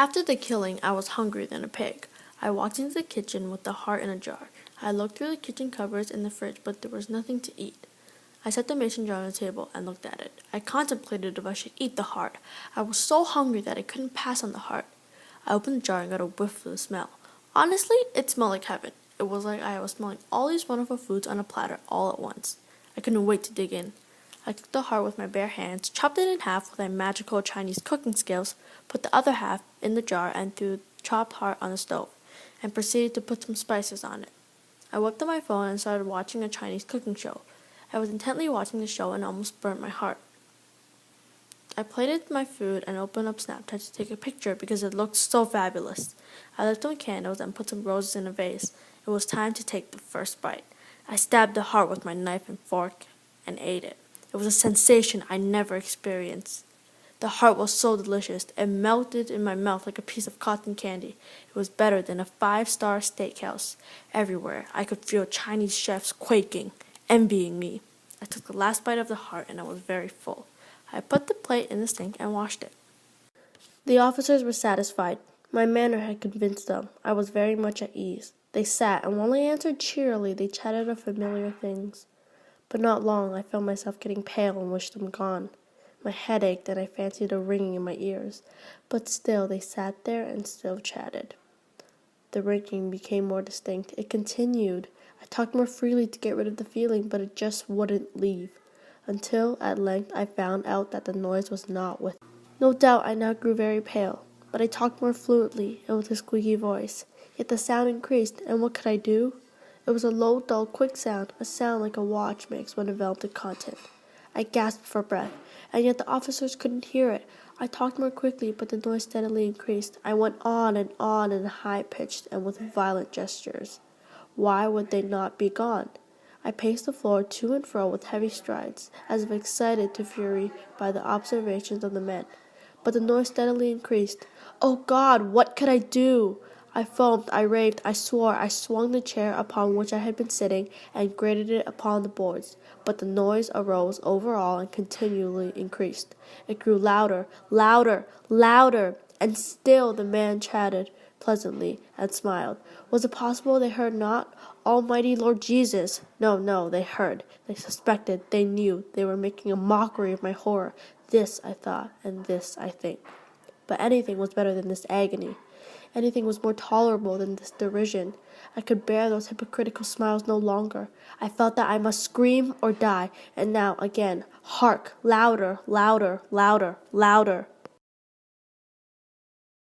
After the killing, I was hungrier than a pig. I walked into the kitchen with the heart in a jar. I looked through the kitchen cupboards and the fridge, but there was nothing to eat. I set the mason jar on the table and looked at it. I contemplated if I should eat the heart. I was so hungry that I couldn't pass on the heart. I opened the jar and got a whiff of the smell. Honestly, it smelled like heaven. It was like I was smelling all these wonderful foods on a platter all at once. I couldn't wait to dig in. I cooked the heart with my bare hands, chopped it in half with my magical Chinese cooking skills, put the other half in the jar and threw the chopped heart on the stove, and proceeded to put some spices on it. I whipped up my phone and started watching a Chinese cooking show. I was intently watching the show and almost burnt my heart. I plated my food and opened up Snapchat to take a picture because it looked so fabulous. I lit some candles and put some roses in a vase. It was time to take the first bite. I stabbed the heart with my knife and fork and ate it. It was a sensation I never experienced. The heart was so delicious, it melted in my mouth like a piece of cotton candy. It was better than a 5-star steakhouse. Everywhere, I could feel Chinese chefs quaking, envying me. I took the last bite of the heart and I was very full. I put the plate in the sink and washed it. The officers were satisfied. My manner had convinced them. I was very much at ease. They sat, and while I answered cheerily, they chatted of familiar things. But not long, I felt myself getting pale and wished them gone. My head ached and I fancied a ringing in my ears, but still they sat there and still chatted. The ringing became more distinct. It continued. I talked more freely to get rid of the feeling, but it just wouldn't leave, until at length I found out that the noise was not with me. No doubt I now grew very pale, but I talked more fluently and with a squeaky voice. Yet the sound increased, and what could I do? It was a low, dull, quick sound, a sound like a watch makes when enveloped in content. I gasped for breath, and yet the officers couldn't hear it. I talked more quickly, but the noise steadily increased. I went on in high-pitched and with violent gestures. Why would they not be gone? I paced the floor to and fro with heavy strides, as if excited to fury by the observations of the men. But the noise steadily increased. Oh God, what could I do? I foamed, I raved, I swore, I swung the chair upon which I had been sitting and grated it upon the boards. But the noise arose over all and continually increased. It grew louder, louder, louder, and still the man chatted pleasantly and smiled. Was it possible they heard not? Almighty Lord Jesus! No, they heard, they suspected, they knew, they were making a mockery of my horror. This I thought, and this I think. But anything was better than this agony. Anything was more tolerable than this derision. I could bear those hypocritical smiles no longer. I felt that I must scream or die, and now again, hark, louder, louder, louder, louder.